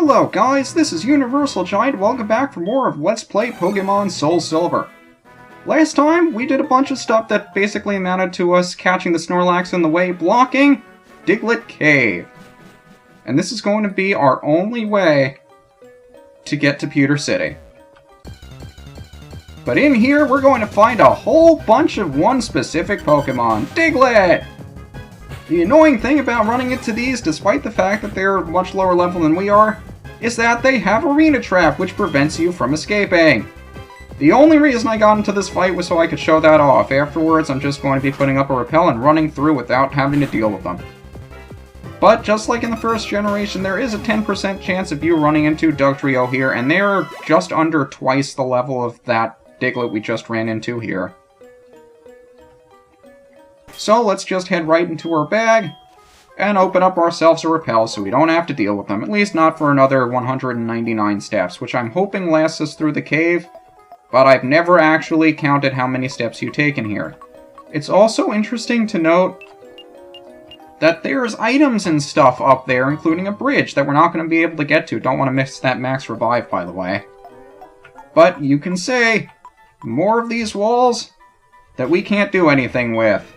Hello guys, this is UniversalGiant. Welcome back for more of Let's Play Pokémon SoulSilver. Last time, we did a bunch of stuff that basically amounted to us catching the Snorlax in the way, blocking Diglett Cave. And this is going to be our only way to get to Pewter City. But in here, we're going to find a whole bunch of one specific Pokémon, Diglett! The annoying thing about running into these, despite the fact that they're much lower level than we are, is that they have Arena Trap, which prevents you from escaping. The only reason I got into this fight was so I could show that off. Afterwards, I'm just going to be putting up a repel and running through without having to deal with them. But just like in the first generation, there is a 10% chance of you running into Dugtrio here, and they're just under twice the level of that Diglett we just ran into here. So let's just head right into our bag and open up ourselves a repel so we don't have to deal with them, at least not for another 199 steps, which I'm hoping lasts us through the cave, but I've never actually counted how many steps you take in here. It's also interesting to note that there's items and stuff up there, including a bridge that we're not going to be able to get to. Don't want to miss that max revive, by the way. But you can say, more of these walls that we can't do anything with.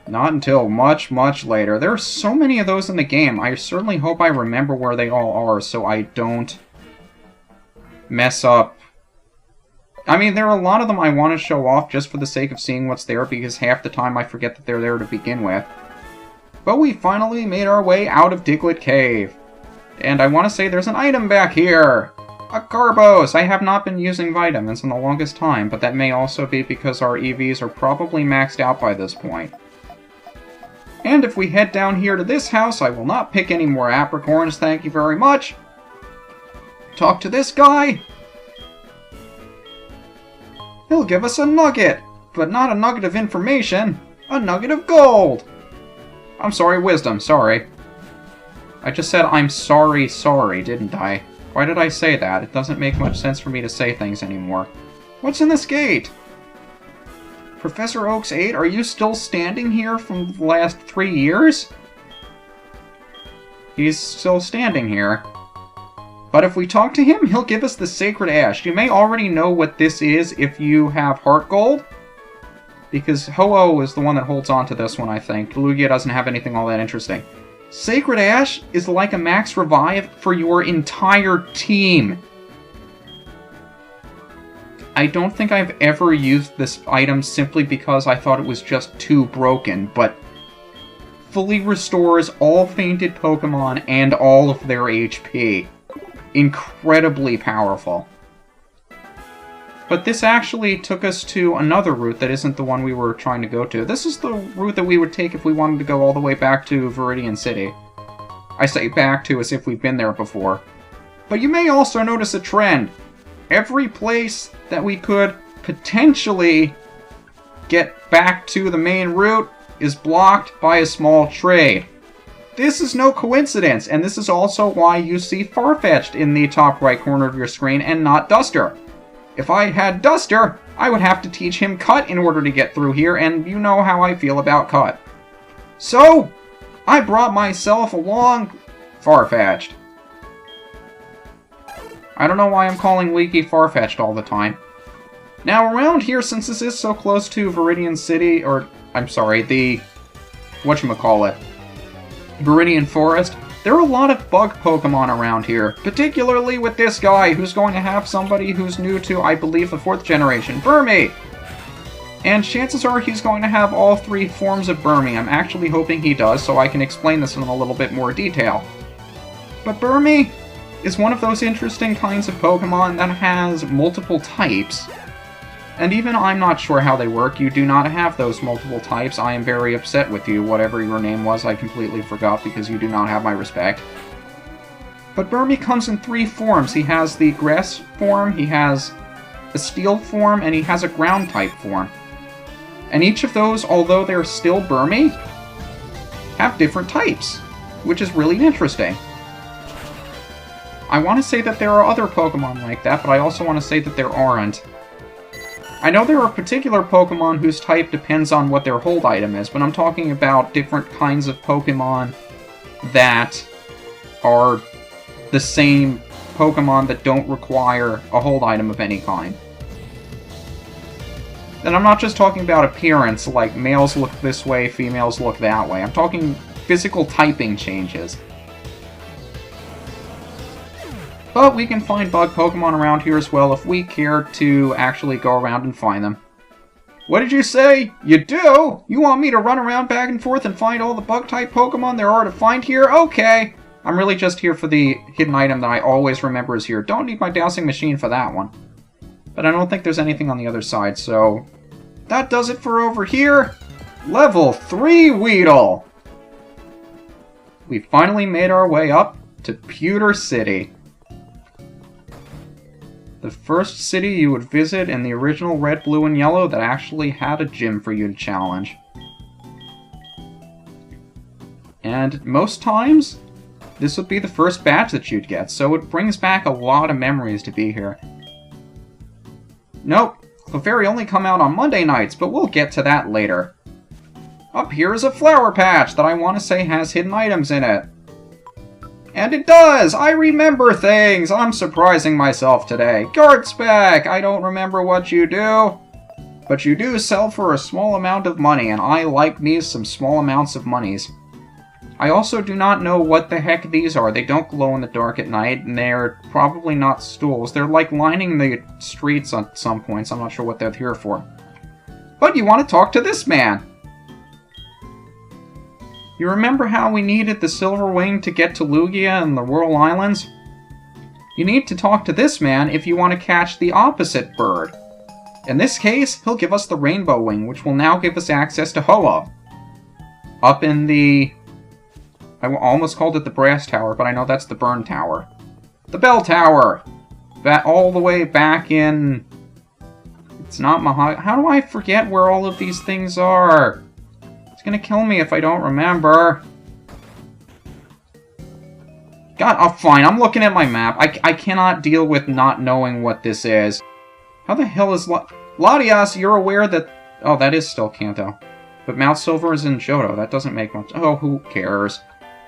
Not until much, much later. There are so many of those in the game. I certainly hope I remember where they all are so I don't mess up. I mean, there are a lot of them I want to show off just for the sake of seeing what's there, because half the time I forget that they're there to begin with. But we finally made our way out of Diglett Cave. And I want to say there's an item back here! A Carbos! I have not been using vitamins in the longest time, but that may also be because our EVs are probably maxed out by this point. And if we head down here to this house, I will not pick any more apricorns, thank you very much. Talk to this guy. He'll give us a nugget, but not a nugget of information, a nugget of gold. I'm sorry, wisdom, sorry. I just said I'm sorry, didn't I? Why did I say that? It doesn't make much sense for me to say things anymore. What's in this gate? Professor Oak's 8, are you still standing here from the last 3 years? He's still standing here. But if we talk to him, he'll give us the Sacred Ash. You may already know what this is if you have Heart Gold, because Ho-Oh is the one that holds on to this one, I think. Lugia doesn't have anything all that interesting. Sacred Ash is like a max revive for your entire team. I don't think I've ever used this item simply because I thought it was just too broken, but fully restores all fainted Pokemon and all of their HP. Incredibly powerful. But this actually took us to another route that isn't the one we were trying to go to. This is the route that we would take if we wanted to go all the way back to Viridian City. I say back to as if we've been there before. But you may also notice a trend. Every place that we could potentially get back to the main route is blocked by a small tree. This is no coincidence, and this is also why you see Farfetch'd in the top right corner of your screen and not Duster. If I had Duster, I would have to teach him Cut in order to get through here, and you know how I feel about Cut. So, I brought myself along Farfetch'd. I don't know why I'm calling Leaky Farfetch'd all the time. Now, around here, since this is so close to Viridian City, or, I'm sorry, the whatchamacallit, Viridian Forest, there are a lot of bug Pokemon around here, particularly with this guy, who's going to have somebody who's new to, I believe, the 4th generation, Burmy! And chances are he's going to have all 3 forms of Burmy. I'm actually hoping he does, so I can explain this in a little bit more detail. But Burmy is one of those interesting kinds of Pokemon that has multiple types. And even I'm not sure how they work. You do not have those multiple types. I am very upset with you. Whatever your name was, I completely forgot because you do not have my respect. But Burmy comes in 3 forms. He has the grass form, he has a steel form, and he has a ground type form. And each of those, although they're still Burmy, have different types, which is really interesting. I want to say that there are other Pokemon like that, but I also want to say that there aren't. I know there are particular Pokemon whose type depends on what their hold item is, but I'm talking about different kinds of Pokemon that are the same Pokemon that don't require a hold item of any kind. And I'm not just talking about appearance, like males look this way, females look that way. I'm talking physical typing changes. But we can find bug Pokemon around here as well if we care to actually go around and find them. What did you say? You do? You want me to run around back and forth and find all the bug-type Pokemon there are to find here? Okay. I'm really just here for the hidden item that I always remember is here. Don't need my dowsing machine for that one. But I don't think there's anything on the other side, so... that does it for over here. Level 3 Weedle! We finally made our way up to Pewter City. The first city you would visit in the original Red, Blue, and Yellow that actually had a gym for you to challenge. And most times, this would be the first badge that you'd get, so it brings back a lot of memories to be here. Nope, Clefairy only come out on Monday nights, but we'll get to that later. Up here is a flower patch that I want to say has hidden items in it. And it does! I remember things! I'm surprising myself today. Guardspec! I don't remember what you do. But you do sell for a small amount of money, and I like me some small amounts of monies. I also do not know what the heck these are. They don't glow in the dark at night, and they're probably not stools. They're like lining the streets at some points. I'm not sure what they're here for. But you want to talk to this man! You remember how we needed the Silver Wing to get to Lugia and the Whirl Islands? You need to talk to this man if you want to catch the opposite bird. In this case, he'll give us the Rainbow Wing, which will now give us access to Ho-Oh. Up in the... I almost called it the Brass Tower, but I know that's the Burn Tower. The Bell Tower! That all the way back in... It's not Mahogany. How do I forget where all of these things are? It's gonna kill me if I don't remember. God, oh fine, I'm looking at my map. I cannot deal with not knowing what this is. How the hell is Latias, you're aware that... Oh, that is still Kanto. But Mount Silver is in Johto. That doesn't make much... Oh, who cares?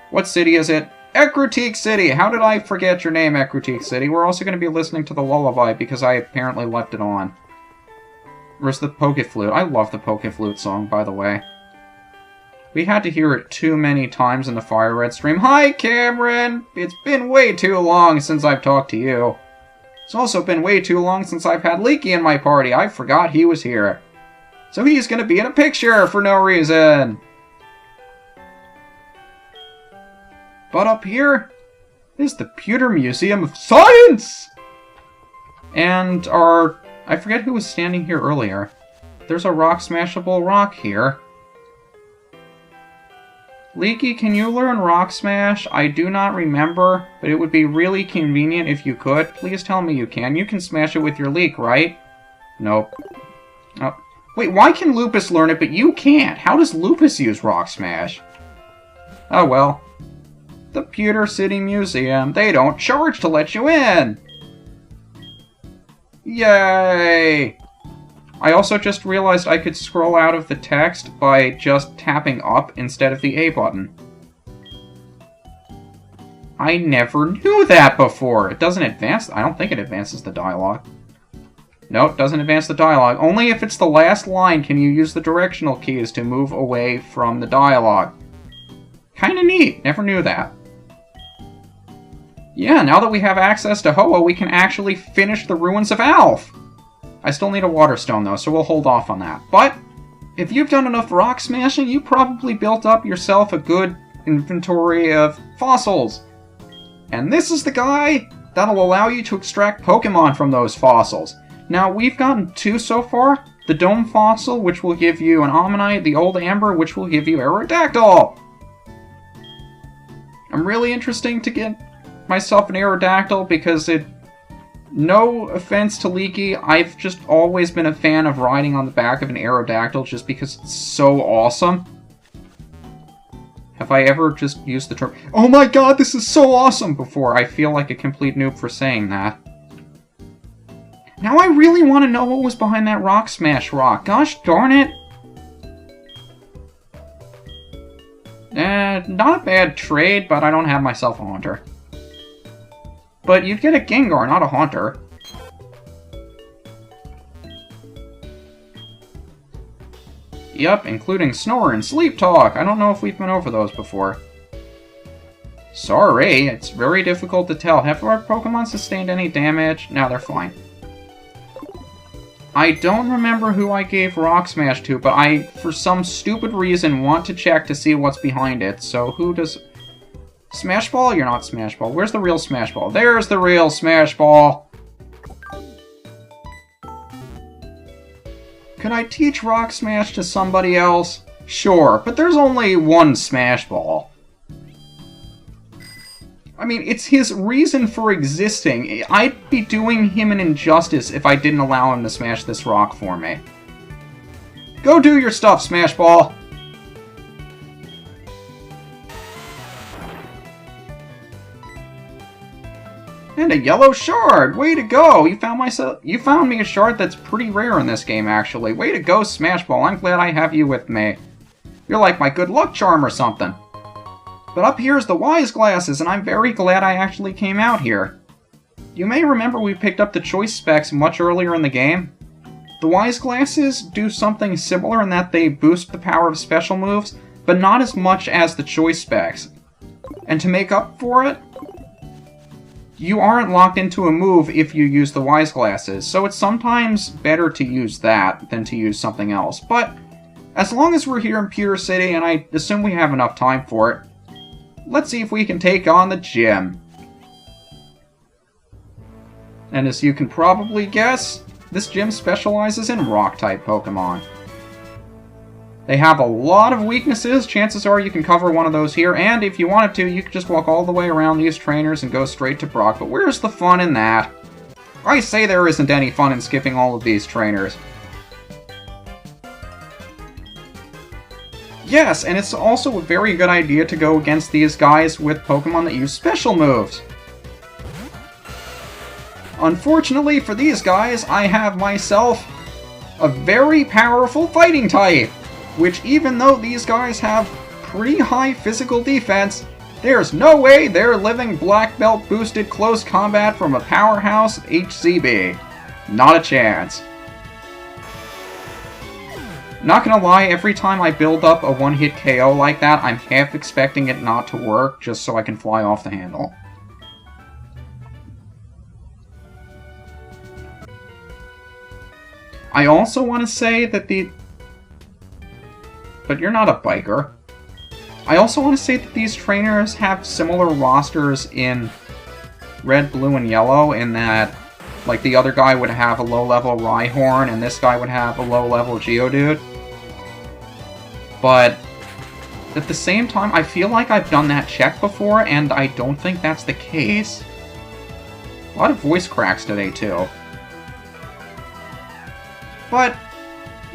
What city is it? Ecruteak City! How did I forget your name, Ecruteak City? We're also going to be listening to the lullaby because I apparently left it on. Where's the Pokeflute? I love the Pokeflute song, by the way. We had to hear it too many times in the Fire Red stream. Hi, Cameron! It's been way too long since I've talked to you. It's also been way too long since I've had Leaky in my party. I forgot he was here. So he's gonna be in a picture for no reason. But up here is the Pewter Museum of Science! And I forget who was standing here earlier. There's a rock smashable rock here. Leaky, can you learn Rock Smash? I do not remember, but it would be really convenient if you could. Please tell me you can. You can smash it with your Leak, right? Nope. Oh. Wait, why can Lupus learn it, but you can't? How does Lupus use Rock Smash? Oh well. The Pewter City Museum. They don't charge to let you in! Yay! I also just realized I could scroll out of the text by just tapping up instead of the A button. I never knew that before! It doesn't advance... I don't think it advances the dialogue. Nope, doesn't advance the dialogue. Only if it's the last line can you use the directional keys to move away from the dialogue. Kinda neat. Never knew that. Yeah, now that we have access to Ho-Oh, we can actually finish the Ruins of Alph! I still need a Water Stone, though, so we'll hold off on that. But, if you've done enough rock smashing, you probably built up yourself a good inventory of fossils. And this is the guy that'll allow you to extract Pokemon from those fossils. Now, we've gotten 2 so far. The Dome Fossil, which will give you an Ammonite, the Old Amber, which will give you Aerodactyl. I'm really interested to get myself an Aerodactyl because it... No offense to Leaky, I've just always been a fan of riding on the back of an Aerodactyl just because it's so awesome. Have I ever just used the term, "Oh my god, this is so awesome!" before? I feel like a complete noob for saying that. Now I really want to know what was behind that Rock Smash rock. Gosh darn it! Not a bad trade, but I don't have myself a Haunter. but you'd get a Gengar, not a Haunter. Yep, including Snore and Sleep Talk. I don't know if we've been over those before. Sorry, it's very difficult to tell. Have our Pokemon sustained any damage? No, they're fine. I don't remember who I gave Rock Smash to, but I, for some stupid reason, want to check to see what's behind it. So who does... Smash Ball? You're not Smash Ball. Where's the real Smash Ball? There's the real Smash Ball! Could I teach Rock Smash to somebody else? Sure, but there's only one Smash Ball. I mean, it's his reason for existing. I'd be doing him an injustice if I didn't allow him to smash this rock for me. Go do your stuff, Smash Ball! And a yellow shard! Way to go! You found me a shard that's pretty rare in this game, actually. Way to go, Smash Ball. I'm glad I have you with me. You're like my good luck charm or something. But up here's the Wise Glasses, and I'm very glad I actually came out here. You may remember we picked up the Choice Specs much earlier in the game. The Wise Glasses do something similar in that they boost the power of special moves, but not as much as the Choice Specs. And to make up for it, you aren't locked into a move if you use the Wise Glasses, so it's sometimes better to use that than to use something else. But as long as we're here in Pewter City, and I assume we have enough time for it, let's see if we can take on the gym. And as you can probably guess, this gym specializes in Rock-type Pokemon. They have a lot of weaknesses. Chances are you can cover one of those here, and if you wanted to, you could just walk all the way around these trainers and go straight to Brock, but where's the fun in that? I say there isn't any fun in skipping all of these trainers. Yes, and it's also a very good idea to go against these guys with Pokemon that use special moves. Unfortunately for these guys, I have myself a very powerful fighting type, which even though these guys have pretty high physical defense, there's no way they're living Black Belt boosted close combat from a powerhouse HCB. Not a chance. Not gonna lie, every time I build up a one-hit KO like that, I'm half expecting it not to work, just so I can fly off the handle. I also want to say that But you're not a biker. I also want to say that these trainers have similar rosters in Red, Blue, and Yellow, in that, like, the other guy would have a low-level Rhyhorn, and this guy would have a low-level Geodude. But at the same time, I feel like I've done that check before, and I don't think that's the case. A lot of voice cracks today, too. But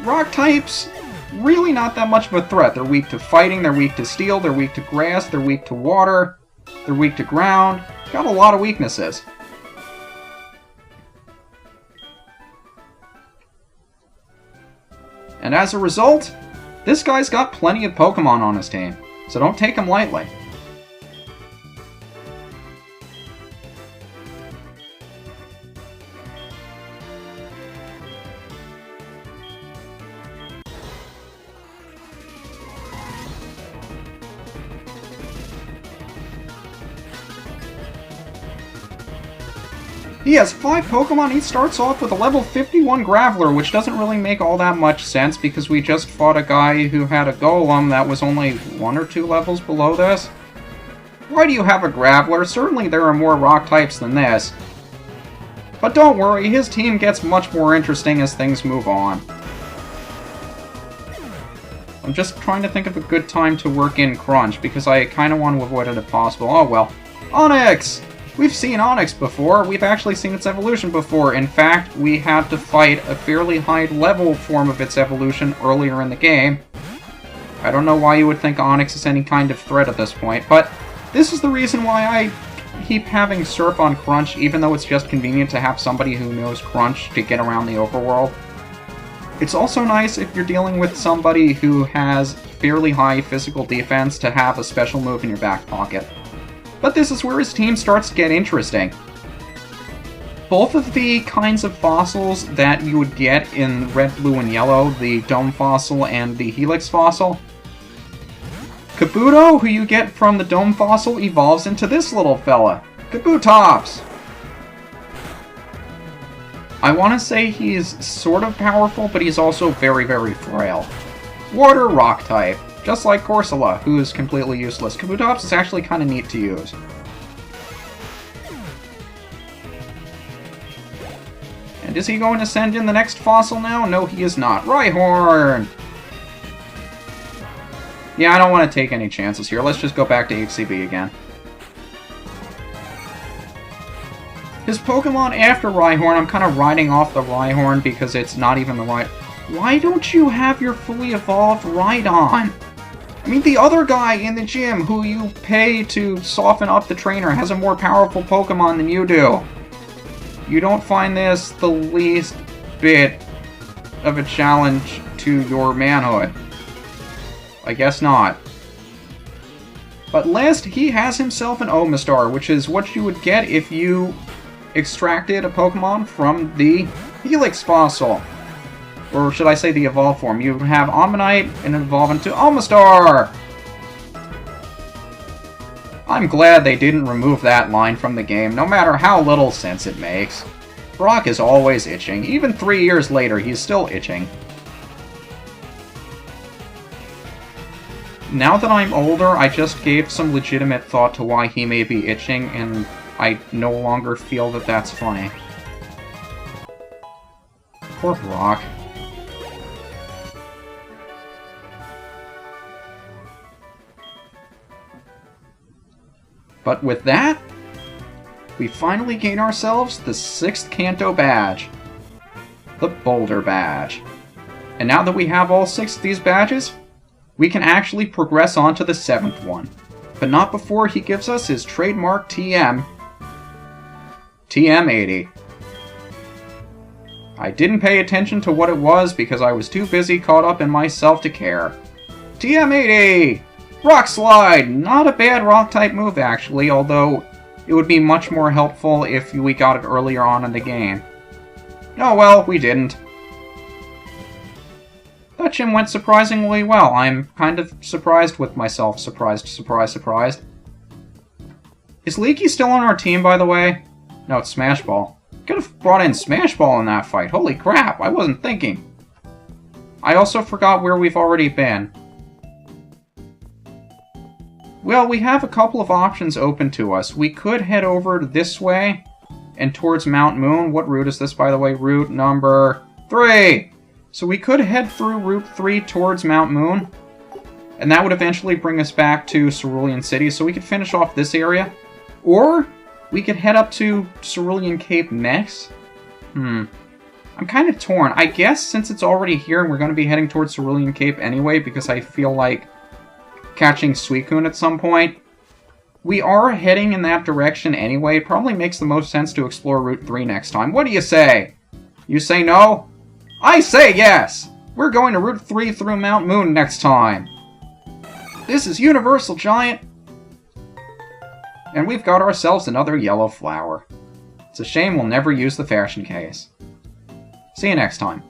rock types, really not that much of a threat. They're weak to fighting, they're weak to steel, they're weak to grass, they're weak to water, they're weak to ground. Got a lot of weaknesses. And as a result, this guy's got plenty of Pokemon on his team, so don't take him lightly. He has 5 Pokemon. He starts off with a level 51 Graveler, which doesn't really make all that much sense because we just fought a guy who had a Golem that was only 1 or 2 levels below this. Why do you have a Graveler? Certainly there are more rock types than this. But don't worry, his team gets much more interesting as things move on. I'm just trying to think of a good time to work in Crunch because I kind of want to avoid it if possible. Oh well. Onix! We've seen Onix before. We've actually seen its evolution before. In fact, we had to fight a fairly high-level form of its evolution earlier in the game. I don't know why you would think Onix is any kind of threat at this point, but this is the reason why I keep having Surf on Crunch, even though it's just convenient to have somebody who knows Crunch to get around the overworld. It's also nice if you're dealing with somebody who has fairly high physical defense to have a special move in your back pocket. But this is where his team starts to get interesting. both of the kinds of fossils that you would get in Red, Blue, and Yellow, the Dome Fossil and the Helix Fossil, Kabuto, who you get from the Dome Fossil, evolves into this little fella, Kabutops! I want to say he's sort of powerful, but he's also very, very frail. Water Rock type, just like Corsola, who is completely useless. Kabutops is actually kind of neat to use. And is he going to send in the next fossil now? No, he is not. Rhyhorn! Yeah, I don't want to take any chances here. Let's just go back to HCB again. His Pokemon after Rhyhorn, I'm kind of riding off the Rhyhorn because it's not even the right... Why don't you have your fully evolved Rhydon? I mean, the other guy in the gym who you pay to soften up the trainer has a more powerful Pokemon than you do. You don't find this the least bit of a challenge to your manhood. I guess not. But last, he has himself an Omastar, which is what you would get if you extracted a Pokemon from the Helix Fossil. Or should I say the evolved form. You have Omanyte and evolve into Omastar! I'm glad they didn't remove that line from the game, no matter how little sense it makes. Brock is always itching. Even 3 years later, he's still itching. Now that I'm older, I just gave some legitimate thought to why he may be itching, and I no longer feel that that's funny. Poor Brock. But with that, we finally gain ourselves the 6th Kanto badge. The Boulder Badge. And now that we have all 6 of these badges, we can actually progress on to the 7th one. But not before he gives us his trademark TM. TM80. I didn't pay attention to what it was because I was too busy caught up in myself to care. TM80! Rock Slide! Not a bad rock-type move, actually, although it would be much more helpful if we got it earlier on in the game. Oh well, we didn't. That gym went surprisingly well. I'm kind of surprised with myself. Surprised, surprised, surprised. Is Leaky still on our team, by the way? No, it's Smash Ball. Could have brought in Smash Ball in that fight. Holy crap, I wasn't thinking. I also forgot where we've already been. Well, we have a couple of options open to us. We could head over this way and towards Mount Moon. What route is this, by the way? Route number 3! So we could head through Route 3 towards Mount Moon, and that would eventually bring us back to Cerulean City, so we could finish off this area. Or we could head up to Cerulean Cape next. I'm kind of torn. I guess since it's already here and we're going to be heading towards Cerulean Cape anyway, because I feel like catching Suicune at some point, we are heading in that direction anyway. It probably makes the most sense to explore Route 3 next time. What do you say? You say no? I say yes! We're going to Route 3 through Mount Moon next time. This is UniversalGiant, and we've got ourselves another yellow flower. It's a shame we'll never use the fashion case. See you next time.